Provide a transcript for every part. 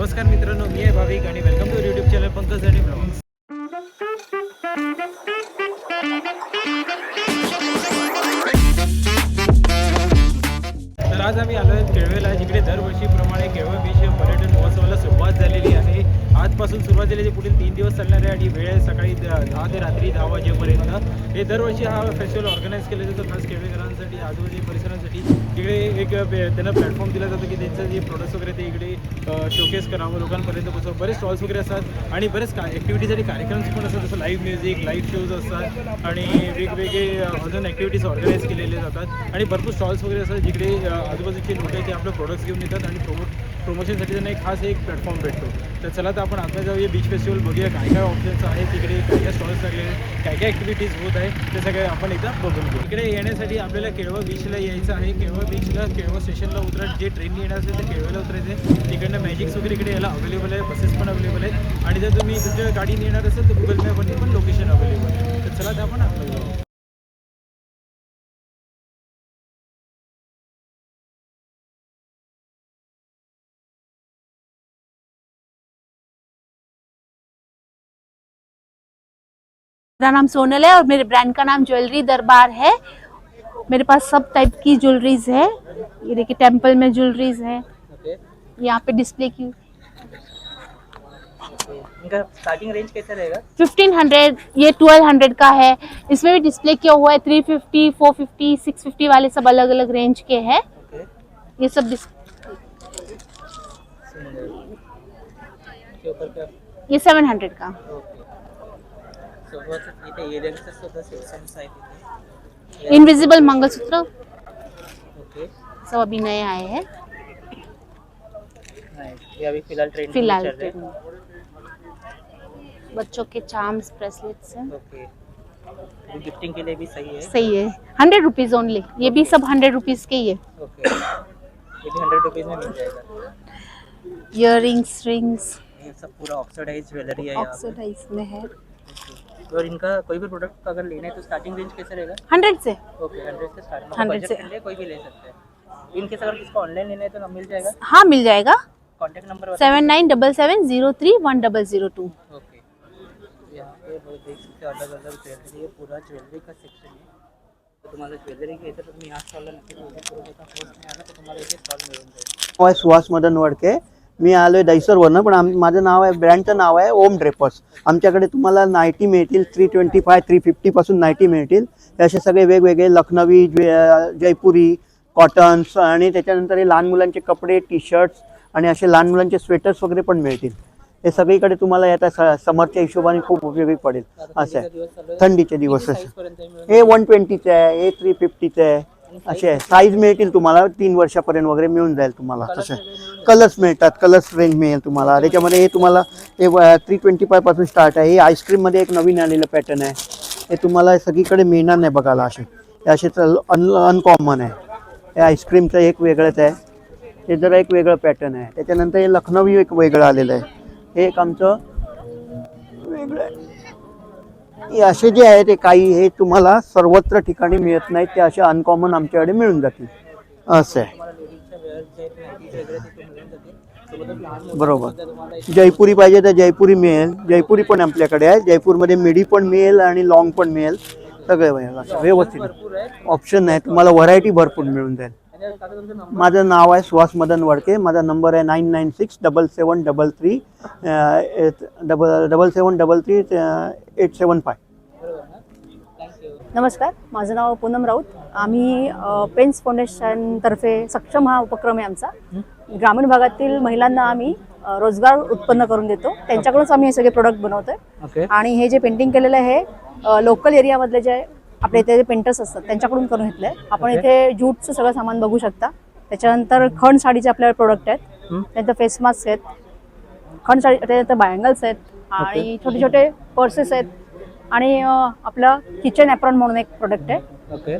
नमस्कार मित्रांनो, मी आहे भाविक आणि welcome to YouTube channel Pankaj आणि ब्लॉग्स. तर आज आम्ही आलो आहे केळवेला, जिकडे दरवर्षीप्रमाणे केळवे बीच पर्यटन महोत्सवाला सुरुवात झालेली आहे. आजपासून सुरुवात झालेली, पुढील 3 दिवस चालणार आहे आणि वेळ आहे सकाळी 10 ते रात्री 10 वाजेपर्यंत. हे दरवर्षी हा फेस्टिवल ऑर्गनाईज केला जातो खास केळवेकरांसाठी, आजूबाजूच्या परिसरांसाठी. इकडे एक त्यांना प्लॅटफॉर्म दिला जातो की त्यांचं जे प्रोडक्ट्स वगैरे ते इकडे शोकेस करावं, लोकांपर्यंत पोहोचवं. बरेच स्टॉल्स वगैरे असतात आणि बरेच ॲक्टिव्हिटीसाठी कार्यक्रम्स पण असतात, जसं लाईव्ह म्युझिक, लाईव्ह शोज असतात आणि वेगवेगळे अजून ॲक्टिव्हिटीज ऑर्गनाईज केलेले जातात. आणि भरपूर स्टॉल्स वगैरे असतात जिकडे आजूबाजूचे लोक ते आपले प्रोडक्ट्स घेऊन येतात आणि प्रमोशनसाठी त्यांना एक खास एक प्लॅटफॉर्म भेटतो. तर चला तर आपण आता जाऊया बीच फेस्टिवल, बघूया काय काय ऑप्शन्स आहेत तिकडे, काय काय स्टॉल्स लागले, काय काय ॲक्टिव्हिटीज होत आहे, ते सगळे आपण एकदा बघून घेऊ. इकडे येण्यासाठी आपल्याला केळवं बीचला यायचं आहे. केळवं बीचला केळवं स्टेशनला उतरा, जे ट्रेन येणार असेल तर केळवेला उतरायचं. तिकडनं मॅजिक्स वगैरे इकडे यायला अवेलेबल आहे, बसेस पण अवेलेबल आहेत आणि जर तुम्ही तुमच्या गाडीने येणार असेल तर गुगल मॅपवरती पण लोकेशन अवेलेबल आहे. तर चला तर आपण आता जाऊ. मेरा नाम सोनल है और मेरे ब्रांड का नाम ज्वेलरी दरबार है। मेरे पास सब टाइप की ज्वेलरीज है। ये देखिए टेम्पल में ज्वेलरीज है। यहाँ पे डिस्प्ले की इनका स्टार्टिंग रेंज कैसा रहेगा? 1500, ये 1200 का है। इसमें भी डिस्प्ले किया हुआ है 350, 450, 650 वाले सब अलग अलग रेंज के हैं। ये सब के ऊपर का ये 700 का। इनविजिबल मंगलसूत्र सब अभी नए आए हैं। ये अभी फिलहाल ट्रेंड फिलहाल चल रहे हैं। बच्चों के चार्म्स ब्रेसलेट्स हैं। ओके, गिफ्टिंग के लिए भी सही है। सही है। 100 रुपीज ओनली। ये भी सब 100 रुपीज के ही है। ओके, ये भी 100 रुपीज में मिल जाएगा। इयररिंग्स, रिंग्स ये सब पूरा ऑक्सीडाइज ज्वेलरी है यहाँ पे। ऑक्सीडाइज में है। और इनका कोई भी प्रोडक्ट अगर लेना है तो स्टार्टिंग रेंज कैसे रहेगा? 100 से। ओके, 100 से स्टार्ट, 100 बजट से। फ्रेंडली है, कोई भी ले सकते हैं। इनकेस अगर किसको ऑनलाइन लेना है तो मिल जाएगा। हाँ मिल जाएगा। Contact number 7977031002। ओके, यहाँ पे वो देख सकते हो अलग अलग ज्वेलरी है, पूरा ज्वेलरी का सेक्शन है. तर तुम्हाला ज्वेलरी घ्यायचं तर तुम्ही ह्या स्टॉलला नक्की विजिट करू शकता. पोस्टने आला तर तुम्हाला इथे स्टॉल मिळून जाईल. सुहास मदन वडके, मी आलोय दहिसरवरनं, पण माझं नाव आहे, ब्रँडचं नाव आहे ओम ड्रेपर्स. आमच्याकडे तुम्हाला नाईटी मिळतील, 325, 350 पासून नाईटी मिळतील. असे सगळे वेगवेगळे लखनवी, जयपुरी, कॉटन्स आणि त्याच्यानंतर हे लहान मुलांचे कपडे, टी शर्ट्स आणि असे लहान मुलांचे स्वेटर्स वगैरे पण मिळतील. हे सगळीकडे तुम्हाला आता समरच्या हिशोबाने खूप उपयोगी पडेल. असं आहे, थंडीचे दिवस हे 120चे आहे, हे 350चे आहे. असे आहे, साईज मिळतील तुम्हाला 3 वर्षापर्यंत वगैरे मिळून जाईल तुम्हाला. तसं कलर्स मिळतात, कलर्स रेंज मिळेल तुम्हाला त्याच्यामध्ये. हे तुम्हाला हे 325 पासून स्टार्ट आहे. हे आईस्क्रीममध्ये एक नवीन आलेलं पॅटर्न आहे. हे तुम्हाला सगळीकडे मिळणार नाही बघायला. असे अनकॉमन आहे. हे आईस्क्रीमचं एक वेगळंच आहे, हे जरा एक वेगळं पॅटर्न आहे. त्याच्यानंतर हे लखनवी एक वेगळं आलेलं आहे. हे एक आमचं वेगळं आहे. हे असे जे आहे ते काही हे तुम्हाला सर्वत्र ठिकाणी मिळत नाहीत, ते असे अनकॉमन आमच्याकडे मिळून जातील. असं आहे, बरोबर. जयपुरी पाहिजे तर जयपुरी मिळेल, जयपुरी पण आपल्याकडे आहे. जयपूरमध्ये मिडी पण मिळेल आणि लॉंग पण मिळेल, सगळे मिळेल. असं व्यवस्थित ऑप्शन आहे तुम्हाला, व्हरायटी भरपूर मिळून जाईल. माझं नाव आहे सुहास मदन वडके. माझा नंबर आहे 996733 नमस्कार, माझं नाव पूनम राऊत. आम्ही पेन्स फाउंडेशनतर्फे सक्षम हा उपक्रम आहे आमचा. ग्रामीण भागातील महिलांना आम्ही रोजगार उत्पन्न करून देतो. त्यांच्याकडूनच आम्ही हे सगळे प्रोडक्ट बनवतोय. आणि हे जे पेंटिंग केलेलं आहे लोकल एरियामधले जे आपल्या इथे जे पेंटर्स असतात त्यांच्याकडून करून घेतलंय. आपण इथे ज्यूटचं सगळं सामान बघू शकता. त्याच्यानंतर खण साडीचे आपल्याला प्रोडक्ट आहेत, त्यानंतर फेस मास्क आहेत, खण साडी, त्यानंतर बँगल्स आहेत आणि छोटे छोटे पर्सेस आहेत आणि आपलं किचन ॲप्रॉन म्हणून एक प्रोडक्ट आहे. ओके,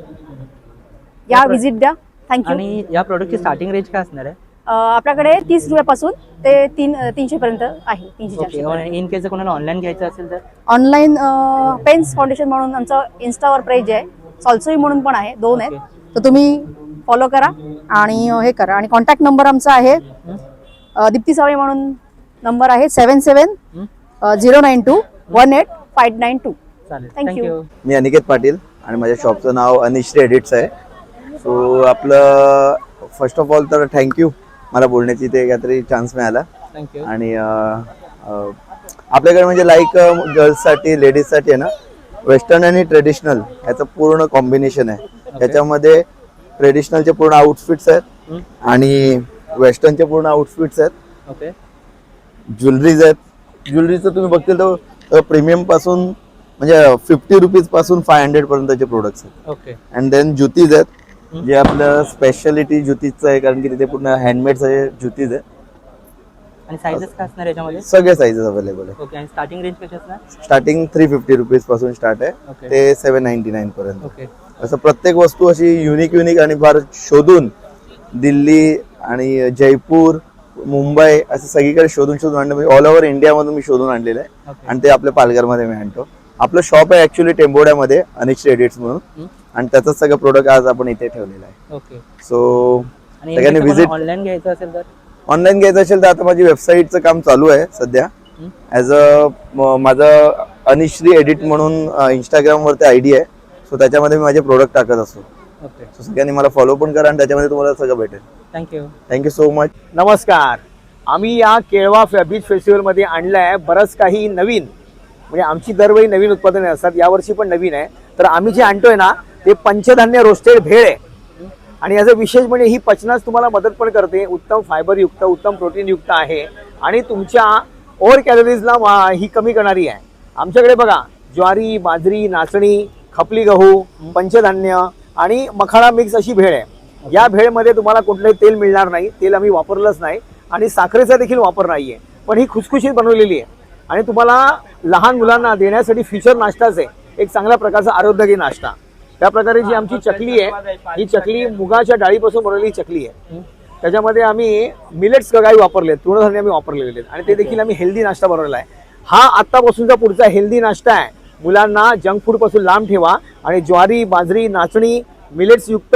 या विजिट द्या. थँक्यू. आणि या प्रोडक्टची स्टार्टिंग रेंज काय असणार आहे? आपल्याकडे 30 रुपयापासून ते 300 पर्यंत आहे. 300-400. इन केस कोणाला ऑनलाईन घ्यायचं असेल तर ऑनलाईन पेन्स फाउंडेशन म्हणून आमचं इन्स्टावर पेज आहे, सॉल्सोई म्हणून पण आहे, 2 आहेत. तर तुम्ही फॉलो करा आणि हे करा. आणि कॉन्टॅक्ट नंबर आमचा आहे दीप्ती सावळे म्हणून नंबर आहे 7709218592. चालेल, Thank you. थँक्यू. मी अनिकेत पाटील आणि माझ्या शॉपचं नाव अनिश्री एडिट्स आहे. सो आपलं फर्स्ट ऑफ ऑल तर थँक्यू मला बोलण्याची ते काहीतरी चान्स मिळाला. थँक्यू. आणि आपल्याकडे म्हणजे लाईक गर्ल्ससाठी लेडीजसाठी आहे ना वेस्टर्न आणि ट्रेडिशनल याचं पूर्ण कॉम्बिनेशन आहे. त्याच्यामध्ये ट्रेडिशनलचे पूर्ण आउटफिट्स आहेत आणि वेस्टर्नचे पूर्ण आउटफिट्स आहेत. ओके. ज्वेलरीज आहेत. ज्वेलरीचं तुम्ही बघतील तर प्रीमियम पासून म्हणजे 50 रुपीज पासून 500 पर्यंतचे प्रोडक्ट्स आहेत. ओके. अँड देन जुतीज आहेत जे आपलं स्पेशालिटी जुतीजचं आहे कारण की तिथे पूर्ण हँडमेड सगळे जुतीज आहेत. आणि साईजेस काय असणार याच्यामध्ये? सगळे साईजेस अवेलेबल आहे. ओके. आणि स्टार्टिंग रेंज कशी असणार? स्टार्टिंग 350 रुपीज पासून स्टार्ट आहे ओके. ते 799 पर्यंत. ओके. असं प्रत्येक वस्तू अशी युनिक आणि फार शोधून दिल्ली आणि जयपूर मुंबई असं सगळीकडे शोधून आणलं म्हणजे ऑल ओव्हर इंडियामधून मी शोधून आणलेलं आहे. ओके. आणि ते आपल्या पालघरमध्ये मी आणतो. आपलं शॉप आहे ऍक्च्युली टेंबोड्यामध्ये अनिश्री एडिट्स म्हणून आणि त्याचंच सगळं प्रोडक्ट आज आपण इथे ठेवलेलं आहे. ओके. सो आणि सगळ्यांनी विजिट ऑनलाईन घ्यायचं असेल तर? ऑनलाईन घ्यायचं असेल तर आता माझी वेबसाईटचं काम चालू आहे सध्या. ॲज अ माझं अनिश्री एडिट म्हणून इंस्टाग्रामवरती आयडी आहे. सो त्याच्यामध्ये मी माझे प्रोडक्ट टाकत असतो. ओके. सो सगळ्यांनी मला फॉलो पण करा आणि त्याच्यामध्ये तुम्हाला सगळं भेटेल. थँक्यू. Thank you so much. नमस्कार. आम्ही या केळवा बीच फेस्टिवलमध्ये आणलं आहे बरंच काही नवीन. म्हणजे आमची दरवेळी नवीन उत्पादने असतात, यावर्षी पण नवीन आहे. तर आम्ही जे आणतोय ना ते पंचधान्य रोस्टेड भेळ आहे. आणि याचं विशेष म्हणजे ही पचनास तुम्हाला मदत पण करते. उत्तम फायबरयुक्त, उत्तम प्रोटीनयुक्त आहे आणि तुमच्या ओव्हर कॅलरीजला ही कमी करणारी आहे. आमच्याकडे बघा ज्वारी, बाजरी, नाचणी, खपली गहू, पंचधान्य आणि मखाणा मिक्स अशी भेळ आहे. या भेळमध्ये तुम्हाला कुठलंही तेल मिळणार नाही. तेल आम्ही वापरलंच नाही आणि साखरेचा देखील वापर नाही आहे. पण ही खुसखुशीत बनवलेली आहे आणि तुम्हाला लहान मुलांना देण्यासाठी फ्युचर नाश्ताच आहे. एक चांगल्या प्रकारचा आरोग्यदायी नाश्ता. त्या प्रकारे जी आमची चकली आहे ही चकली मुगाच्या डाळीपासून बनवलेली चकली आहे. त्याच्यामध्ये आम्ही मिलेट्स काही वापरले, तृणधान्य आम्ही वापरलेले आहेत आणि ते देखील आम्ही हेल्दी नाश्ता बनवलेला आहे. हा आत्तापासूनचा पुढचा हेल्दी नाश्ता आहे. मुलांना जंक फूड पासून लांब ठेवा आणि ज्वारी, बाजरी, नाचणी, मिलेट्स युक्त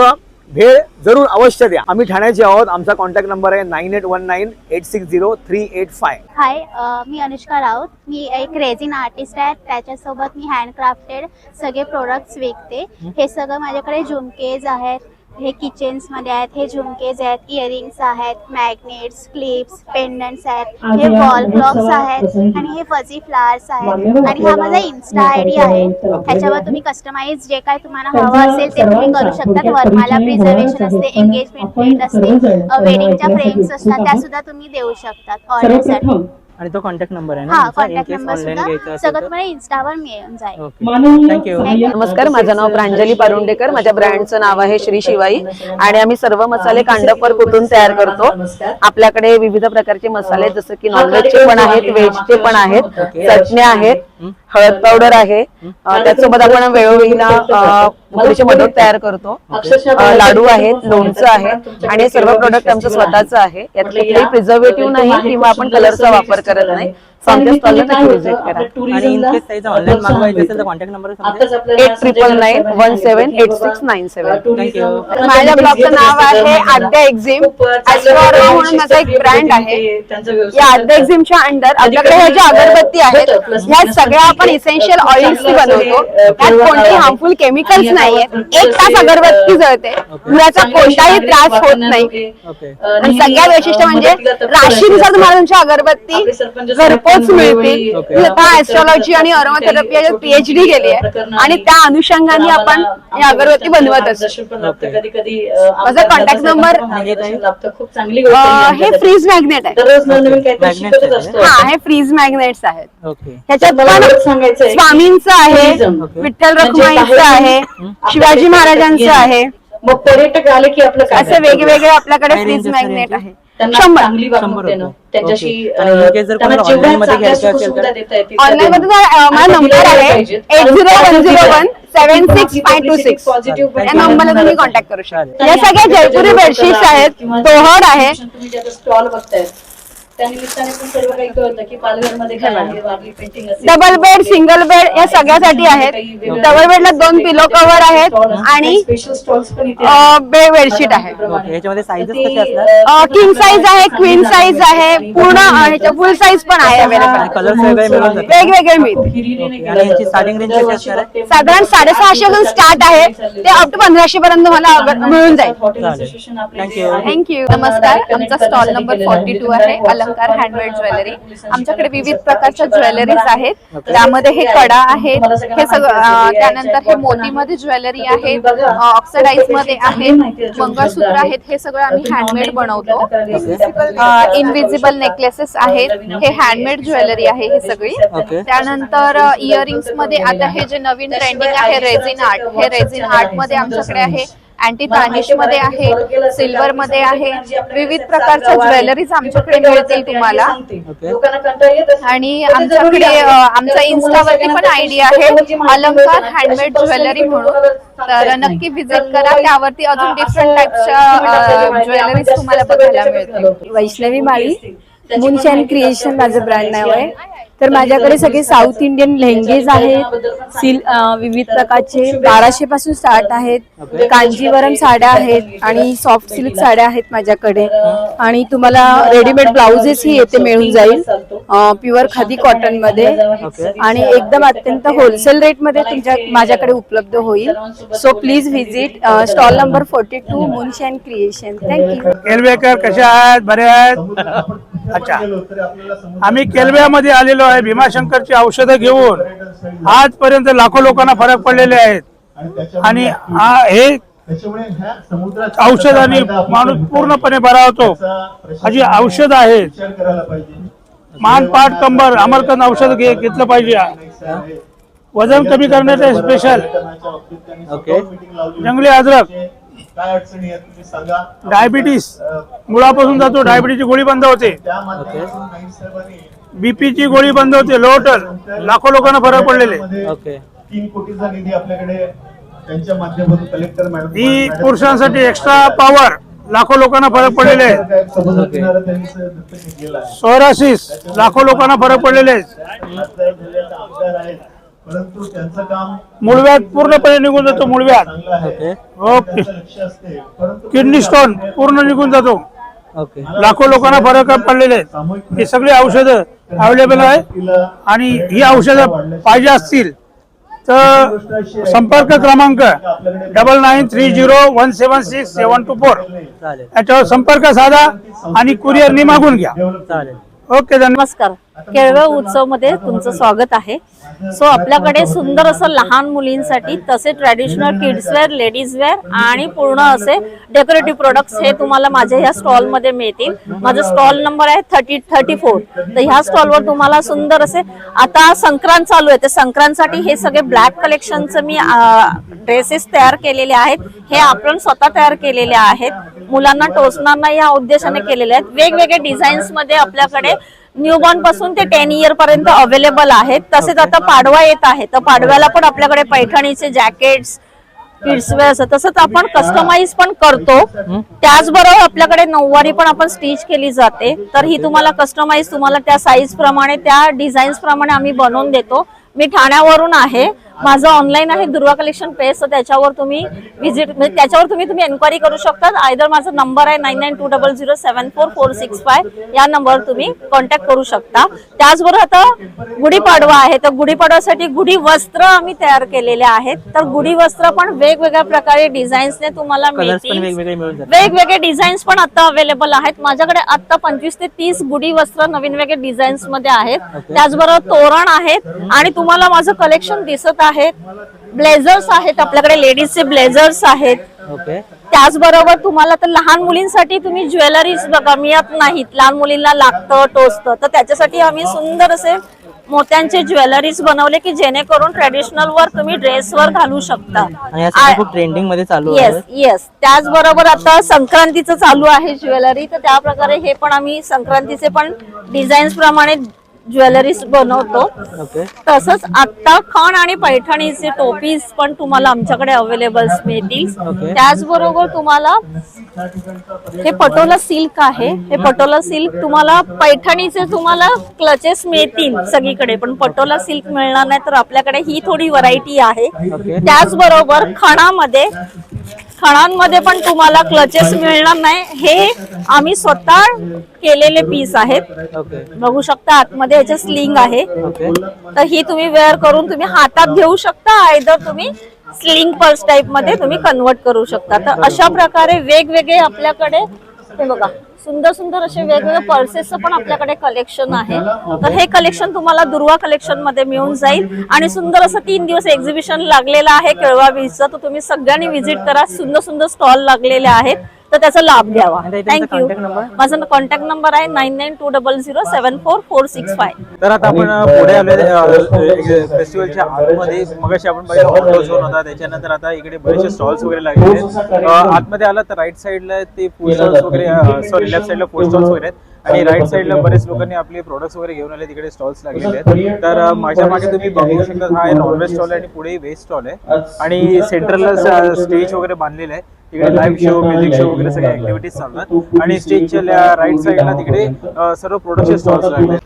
भेळ जरूर अवश्य द्या. आम्ही ठाण्याचे आहोत. आमचा कॉन्टॅक्ट नंबर आहे 9819860385. हाय, मी अनुष्का राऊत. मी एक रेझिन आर्टिस्ट आहे. त्याच्यासोबत मी हँडक्राफ्टेड सगळे प्रोडक्ट्स विकते. हे सगळं माझ्याकडे झुमकेज आहेत, हे किचन्समध्ये आहेत, हे झुमकेज आहेत, इयरिंग्स आहेत, मॅग्नेट्स, क्लिप्स, पेंडंट्स आहेत, हे वॉल क्लॉक्स आहेत आणि हे फजी फ्लावर्स आहेत. आणि हा माझा इन्स्टा आयडी आहे. ह्याच्यावर तुम्ही कस्टमाइज जे काय तुम्हाला हवं असेल ते तुम्ही करू शकतात. वरमाला प्रिझर्वेशन असते, एंगेजमेंट प्रिंट असते, वेडिंगच्या फ्रेम्स असतात, त्या सुद्धा तुम्ही देऊ शकतात ऑर्डरसाठी. आणि तो कॉन्टॅक्ट नंबर आहे ना? हा, कॉन्टॅक्ट नंबर सुद्धा सगळं तुम्हाला इन्स्टावर मिळून जाईल. थँक्यू. नमस्कार, माझं नाव प्रांजली पारुंडेकर. माझ्या ब्रँडचं नाव आहे श्री शिवाई आणि आम्ही सर्व मसाले कांडपर कुटून तयार करतो. आपल्याकडे विविध प्रकारचे मसाले जसं की नॉनव्हेजचे पण आहेत, व्हेजचे पण आहेत, चटण्या आहेत, हळद पावडर आहे. त्याचसोबत आपण वेळोवेळीला उकडीचे मोदक तयार करतो, लाडू आहेत, लोणचं आहे आणि हे सर्व प्रोडक्ट आमचं स्वतःचं आहे. यात कुठलेही प्रिझर्वेटिव्ह नाही किंवा आपण कलरचा वापर करत नाही. आमच्या स्टॉलला नक्की व्हिजिट करा. आणि इन केस त्याचा ऑनलाईन मागवायचं असेल तर कॉन्टॅक्ट नंबर सांगा. 8999178797. थँक्यू. माझ्या ब्लॉगचं नाव आहे आद्या एक्झिम. ॲस्ट्रॉरा म्हणून माझा एक ब्रँड आहे. या आद्या एक्झिमच्या अंडर आपल्याकडे ह्या ज्या अगरबत्ती आहेत ह्या सगळ्या आपण इसेन्शियल ऑइल्स बनवतो. त्यात कोणती हार्मफुल केमिकल्स नाहीयेत. 1 तास अगरबत्ती जळते, धुराचा कोणताही त्रास होत नाही. आणि सगळ्यात वैशिष्ट्य म्हणजे राशीनुसार तुम्हाला तुमची अगरबत्ती घरपोच मिळतील. ऍस्ट्रॉलॉजी आणि अरोमाथेरपी याच्यात PhD केली आहे आणि त्या अनुषंगाने आपण या अगरबत्ती बनवत असतो. माझा कॉन्टॅक्ट नंबर हे फ्रीज मॅग्नेट आहे. हा, हे फ्रीज मॅग्नेट्स आहेत. ह्याच्यात पण स्वामींचं आहे, विठ्ठल रखुमाईचं आहे, शिवाजी महाराजांचं आहे. मग पर्यटक आले की आपलं असे वेगवेगळे आपल्याकडे फ्रीज मॅग्नेट आहे. 100 त्यांच्याशी ऑनलाईन मध्ये घ्यायचं असेल तर ऑनलाईन मध्ये माझा नंबर आहे 8010176526. या नंबरला तुम्ही कॉन्टॅक्ट करू शकता. या सगळ्या जयपुरी बेडशीट्स आहेत, तोहड आहे. तुम्ही स्टॉल बघताय त्यानिमित्ताने पण सर्व काही कळतं की पालघरमध्ये काय आहे, वारली पेंटिंग असेल, डबल बेड, सिंगल बेड या सगळ्यासाठी आहेत. डबल बेडला 2 पिलो कव्हर आहेत आणि स्पेशल स्टॉल्स पण इथे बेडशीट आहे. ओके, याच्यामध्ये साईजेस कसे असतात? किंग साईज आहे, क्वीन साईज आहे, पूर्ण ह्याच्या फुल साईज पण आहे अवेलेबल. कलर्स वगैरे मिळून जातात? वेगवेगळे मिळतील. ओके, आणि याची स्टार्टिंग रेंज कशी असणार आहे? साधारण 650 पासून स्टार्ट आहे ते अप टू 1500 पर्यंत तुम्हाला मिळून जाईल. थँक्यू. थँक्यू. नमस्कार, आमचा स्टॉल नंबर 42 आहे, अलंकार हँडमेड ज्वेलरी. आमच्याकडे विविध प्रकारच्या ज्वेलरीज आहेत. त्यामध्ये हे कडा आहेत, हे सगळं, त्यानंतर हे मोतीमध्ये ज्वेलरी आहे, ऑक्सिडाइज मध्ये आहे, मंगळसूत्र आहेत. हे सगळं आम्ही हँडमेड बनवतो. इनविजिबल नेकलेसेस आहेत, हे हँडमेड ज्वेलरी आहे ही सगळी. त्यानंतर इयरिंग्स मध्ये आता हे जे नवीन ट्रेंडिंग आहे रेझिन आर्ट, हे रेझिन आर्ट मध्ये आमच्याकडे आहे. अँटी तार्निश मध्ये आहे, सिल्वर मध्ये आहे. विविध प्रकारच्या ज्वेलरीज आमच्याकडे मिळतील तुम्हाला. आणि आमच्याकडे आमचा इन्स्टावरती पण आयडी आहे अलंकार हँडमेड ज्वेलरी म्हणून. तर नक्की व्हिजिट करा, त्यावरती अजून डिफरंट टाइपच्या ज्वेलरीज तुम्हाला बघायला मिळतील. वैष्णवी माळी, मूनशाईन क्रिएशन माझं ब्रँड नाव आहे. तर माझ्याकडे सगळे साऊथ इंडियन लेहंगेज आहेत, विविध प्रकारचे 1200 पासून स्टार्ट आहेत. कांजीवरम साड्या आहेत आणि सॉफ्ट सिल्क साड्या आहेत माझ्याकडे. आणि तुम्हाला रेडीमेड ब्लाउजेस ही येथे मिळून जाईल प्युअर खादी कॉटन मध्ये आणि एकदम अत्यंत होलसेल रेट मध्ये माझ्याकडे उपलब्ध होईल. So please visit stall number 42 moonshine creation. Thank you. Kelvekar कशा आहेत? बरे आहेत? अच्छा, आम्ही केलव्यामध्ये आलेलो आहे भीमाशंकरची औषधं घेऊन. आजपर्यंत लाखो लोकांना फरक पडलेले आहेत आणि हे औषधाने माणूस पूर्णपणे बरा होतो. अशी औषध आहेत. मान, पाठ, कंबर, अमरकंद औषध घेतलं पाहिजे. वजन कमी करण्याचे स्पेशल. ओके, जंगली अद्रक. डायबिटीस मुळापासून जातो. डायबिटीसची गोळी बंद होते. बीपीची गोळी बंद होते. लोटल लाखो लोकांना फरक पडलेले. ओके, 3 कोटीचा निधी आपल्याकडे त्यांच्या माध्यमातून कलेक्टर मॅडम ही पुरुषांसाठी एक्स्ट्रा पॉवर लाखो लोकांना फरक पडलेले आहेत. सोरासिस लाखो लोकांना फरक पडलेले आहेत. परंतु त्यांचं काम मूळव्याध पूर्णपणे निघून जातो. मूळव्याध. ओके, किडनी स्टोन पूर्ण निघून जातो. ओके, लाखो लोकांना फरक पडलेले आहेत. ही सगळी औषधं अवेलेबल आहे आणि ही औषधं पाहिजे असतील तर संपर्क क्रमांक 9930176724 याच्यावर संपर्क साधा आणि कुरिअरनी मागून घ्या. चालेल. ओके, धन्यवाद. नमस्कार, केळवे उत्सव मध्ये तुमचं स्वागत आहे. सो आपल्याकडे सुंदर असं लहान मुलींसाठी तसे ट्रॅडिशनल किड्सवेअर, लेडीज वेअर आणि पूर्ण असे डेकोरेटिव्ह प्रोडक्ट्स हे तुम्हाला माझ्या ह्या स्टॉल मध्ये मिळतील. माझा स्टॉल नंबर आहे 34. तर ह्या स्टॉलवर तुम्हाला सुंदर असे, आता संक्रांत चालू आहे तर संक्रांतसाठी हे सगळे ब्लॅक कलेक्शनचे मी ड्रेसेस तयार केलेले आहेत. हे आपण स्वतः तयार केलेले आहेत. मुलांना टोचणार नाही या उद्देशाने केलेले आहेत. वेगवेगळे डिझाईन्स मध्ये आपल्याकडे न्यूबॉर्न पासून ते 10 इयर पर्यंत अवेलेबल आहेत. तसेच आता पाडवा येत आहे तर पाडव्याला पण आपल्याकडे पैठणीचे जॅकेट्स, किड्सवेअर असं तसंच आपण कस्टमाइज पण करतो. त्याचबरोबर आपल्याकडे नऊवारी पण आपण स्टिच केली जाते. तर ही तुम्हाला कस्टमाइज तुम्हाला त्या साईज प्रमाणे, त्या डिझाईन्स प्रमाणे आम्ही बनवून देतो. मी ठाण्यावरून आहे. माझं ऑनलाईन आहे दुर्वा कलेक्शन पेज. तर त्याच्यावर तुम्ही व्हिजिट, त्याच्यावर तुम्ही एन्क्वायरी करू शकता. आयदर माझा नंबर आहे 9920074465 या नंबरवर तुम्ही कॉन्टॅक्ट करू शकता. त्याचबरोबर आता गुढीपाडवा आहे तर गुढीपाडव्यासाठी गुढी वस्त्र आम्ही तयार केलेले आहेत. तर गुढी वस्त्र पण वेगवेगळ्या प्रकारे डिझाईन्सने तुम्हाला मिळतील. वेगवेगळे डिझाईन्स पण आता अवेलेबल आहेत. माझ्याकडे आता 25 ते 30 गुढी वस्त्र नवीन वेगळे डिझाईन्स मध्ये आहेत. त्याचबरोबर तोरण आहेत आणि तुम्हाला माझं कलेक्शन दिसत आहे. ब्लेझर्स आहेत आपल्याकडे, लेडीजचे ब्लेझर्स आहेत. त्याचबरोबर तुम्हाला तर लहान मुलींसाठी तुम्ही ज्वेलरीज बघा मिळत नाहीत. लहान मुलींना लागतं, टोचतं, तर त्याच्यासाठी आम्ही सुंदर असे मोत्यांचे ज्वेलरीज बनवले की जेणेकरून ट्रेडिशनल वर तुम्ही ड्रेसवर घालू शकता. खूप ट्रेंडिंग मध्ये चालू आहे. येस. त्याचबरोबर आता संक्रांतीचं चालू आहे ज्वेलरी, तर त्या प्रकारे हे पण आम्ही संक्रांतीचे पण डिझाईन्स प्रमाणे ज्वेलरीज बनवतो. ओके. तसंच आता खण आणि पैठणीचे टोपीज पण तुम्हाला आमच्याकडे अवेलेबल मिळतील. त्याचबरोबर तुम्हाला हे पटोला सिल्क आहे. हे पटोला सिल्क तुम्हाला पैठणीचे तुम्हाला क्लचेस मिळतील सगळीकडे, पण पटोला सिल्क मिळणार नाही. तर आपल्याकडे ही थोडी व्हरायटी आहे. त्याचबरोबर खणांमध्ये पण तुम्हाला क्लचेस मिळणार नाही. हे आम्ही स्वतः केलेले पीस आहेत. बघू शकता आतमध्ये याचे स्लिंग आहे. तर ही तुम्ही वेअर करून तुम्ही हातात घेऊ शकता, आयदर तुम्ही स्लिंग पर्स टाइप मध्ये तुम्ही कन्वर्ट करू शकता. तर अशा प्रकारे वेगवेगळे आपल्याकडे हे बघा सुंदर सुंदर असे वेगवेगळे पर्सेसचं पण आपल्याकडे कलेक्शन आहे. तर हे कलेक्शन तुम्हाला दुर्वा कलेक्शन मध्ये मिळून जाईल. आणि सुंदर असं 3 दिवस एक्झिबिशन लागलेलं आहे केळवा बीचचं. तर तुम्ही सगळ्यांनी व्हिजिट करा. सुंदर सुंदर स्टॉल लागलेले आहेत, तर त्याचा लाभ घ्यावा. थँक्यू. माझा कॉन्टॅक्ट नंबर आहे 9920074465. तर आता आपण पुढे आलोय फेस्टिवलच्या आतमध्ये. मगाशी आपण पाहिलं ऑटो झोन होता, त्याच्यानंतर आता इकडे बरेचसे स्टॉल्स वगैरे लागलेले आहेत. आतमध्ये आला तर राईट साईडला ते फूड स्टॉल्स वगैरे, सॉरी लेफ्ट साईडला फूड स्टॉल्स वगैरे आहेत. आणि राईट साईडला बरेच लोकांनी आपले प्रोडक्ट्स वगैरे घेऊन आले, तिकडे स्टॉल्स लागलेले आहेत. तर माझ्या मागे तुम्ही बघू शकता हा आहे नॉनव्हेज स्टॉल आहे आणि पुढे व्हेज स्टॉल आहे. आणि सेंट्रलला स्टेज वगैरे बांधलेलं आहे. तिकडे लाईव्ह शो, म्युझिक शो वगैरे सगळ्या ऍक्टिव्हिटीज चालतात. आणि स्टेजच्या राईट साईडला तिकडे सर्व प्रोडक्टचे स्टॉल्स लागले.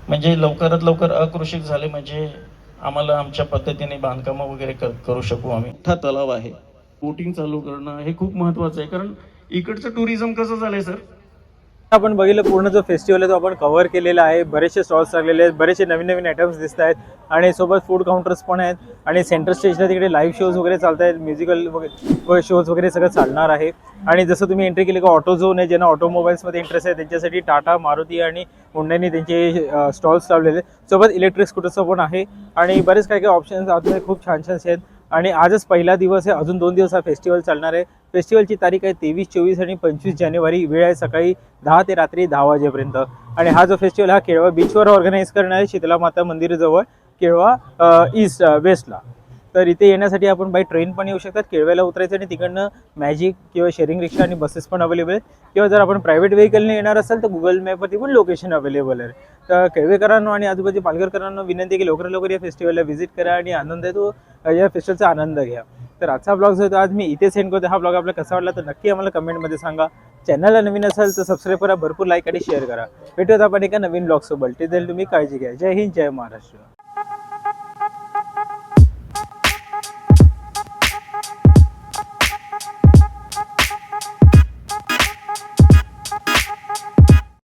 म्हणजे लवकरात लवकर अकृषिक झाले म्हणजे आम्हाला आमच्या पद्धतीने बांधकामं वगैरे करू शकू आम्ही. मोठा तलाव आहे. बोटिंग चालू करणं हे खूप महत्वाचं आहे, कारण इकडचं टुरिझम कसं झालंय सर, आपण बघितलं पूर्ण जो फेस्टिवल आहे तो आपण कव्हर केलेला आहे. बरेचसे स्टॉल्स लागलेले आहेत, बरेचसे नवीन नवीन आयटम्स दिसत आहेत आणि सोबत फूड काउंटर्स पण आहेत. आणि सेंटर स्टेजला तिकडे लाईव्ह शोज वगैरे चालत आहेत, म्युझिकल वगैरे शोज वगैरे सगळं चालणार आहे. आणि जसं तुम्ही एंट्री केली का ऑटो झोन आहे, ज्यांना ऑटोमोबाईल्समध्ये इंटरेस्ट आहे त्यांच्यासाठी टाटा, मारुती आणि हुंडाईने त्यांचे स्टॉल्स लावलेले. सोबत इलेक्ट्रिक स्कूटरचं पण आहे आणि बरेच काही काही ऑप्शन्स आतमध्ये खूप छान छान आहेत. आणि आजच पहिला दिवस आहे, अजून 2 दिवस हा फेस्टिवल चालणार आहे. फेस्टिवलची तारीख आहे 23, 24 आणि 25 जानेवारी. वेळ आहे सकाळी 10 ते रात्री 10 वाजेपर्यंत. आणि हा जो फेस्टिवल हा केळवा बीचवर ऑर्गनाईज करणार आहे, शीतला माता मंदिराजवळ केळवा वेस्टला. तर इथे येण्यासाठी आपण बाय ट्रेन पण येऊ शकतात. केळव्याला उतरायचं आणि तिकडनं मॅजिक किंवा शेअरिंग रिक्षा आणि बसेस पण अवेलेबल आहेत. किंवा जर आपण प्रायव्हेट व्हेकलने येणार असाल तर गुगल मॅपवरती पण लोकेशन अवेलेबल आहे. तर केळवेकरांनो आणि आजूबाजू पालघरकरांनो विनंती की लवकरात लवकर या फेस्टिवलला व्हिजिट करा आणि आनंद आहे तो या फेस्टिवलचा आनंद घ्या. तर आजचा ब्लॉग जो होता आज मी इथे सेंड करतो. हा ब्लॉग आपल्याला कसा वाटला तर नक्की आम्हाला कमेंटमध्ये सांगा. चॅनलला नवीन असेल तर सबस्क्राईब करा, भरपूर लाईक आणि शेअर करा. भेटूयात आपण एका नवीन ब्लॉगसोबत. ते तुम्ही काळजी घ्या. जय हिंद, जय महाराष्ट्र.